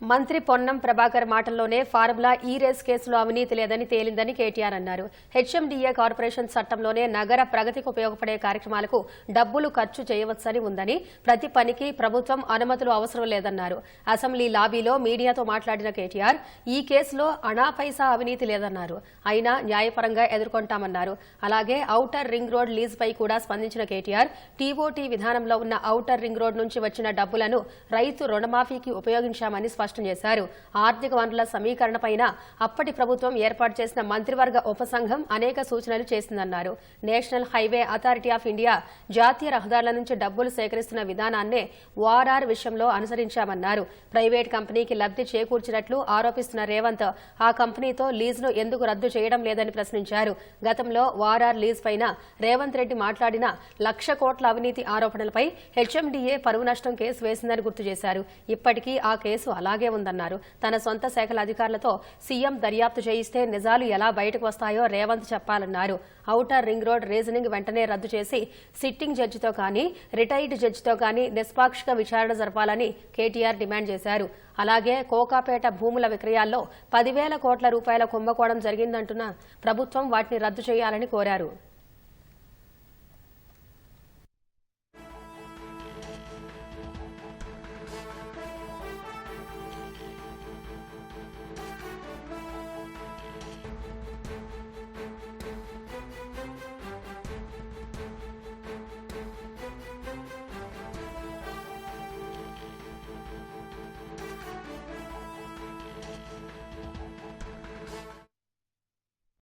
మంత్రి పొన్నం ప్రభాకర్ మాటల్లోనే ఫార్ములా ఈ రేస్ కేసులో అవినీతి లేదని తేలిందని కేటీఆర్ అన్నారు. హెచ్ఎండీఏ కార్పొరేషన్ చట్టంలోనే నగర ప్రగతికి ఉపయోగపడే కార్యక్రమాలకు డబ్బులు ఖర్చు చేయవచ్చని ఉందని, ప్రతి పనికి ప్రభుత్వం అనుమతులు అవసరం లేదన్నారు. అసెంబ్లీ లాబీలో మీడియాతో మాట్లాడిన కేటీఆర్ ఈ కేసులో అణా పైసా అవినీతి లేదన్నారు. అయినా న్యాయపరంగా ఎదుర్కొంటామన్నారు. అలాగే ఔటర్ రింగ్ రోడ్ లీజుపై కూడా స్పందించిన కేటీఆర్ టీఓటీ విధానంలో ఉన్న ఔటర్ రింగ్ రోడ్ నుంచి వచ్చిన డబ్బులను రైతు రుణమాఫీకి ఉపయోగించామని స్పష్టం చేశారు. ఆర్థిక వనరుల సమీకరణపైన అప్పటి ప్రభుత్వం ఏర్పాటు చేసిన మంత్రివర్గ ఉపసంఘం అనేక సూచనలు చేసిందన్నారు. National highway authority of India జాతీయ రహదారుల నుంచి డబ్బులు సేకరిస్తున్న విధానాన్నే ఓఆర్ఆర్ విషయంలో అనుసరించామన్నారు. ప్రైవేట్ కంపెనీకి లబ్ది చేకూర్చినట్లు ఆరోపిస్తున్న రేవంత్ ఆ కంపెనీతో లీజును ఎందుకు రద్దు చేయడం లేదని ప్రశ్నించారు. గతంలో ఓఆర్ఆర్ లీజ్ పైన రేవంత్ రెడ్డి మాట్లాడిన 1,00,000 కోట్ల అవినీతి ఆరోపణలపై హెచ్ఎండీఏ పరువు నష్టం కేసు వేసిందని గుర్తు చేశారు. ఇప్పటికీ ఆ కేసు అలాగే ఉందన్నారు. తన సొంత శాఖల అధికారులతో సీఎం దర్యాప్తు చేయిస్తే నిజాలు ఎలా బయటకు వస్తాయో రేవంత్ చెప్పాలన్నారు. ఔటర్ రింగ్ రోడ్ రీజనింగ్ వెంటనే రద్దు చేసి సిట్టింగ్ జడ్జితో కానీ రిటైర్డ్ జడ్జితో కానీ నిష్పాక్షిక విచారణ జరపాలని కేటీఆర్ డిమాండ్ చేశారు. అలాగే కోకాపేట భూముల విక్రయాల్లో 10,000 కోట్ల రూపాయల కుంభకోణం జరిగిందంటున్న ప్రభుత్వం వాటిని రద్దు చేయాలని కోరారు.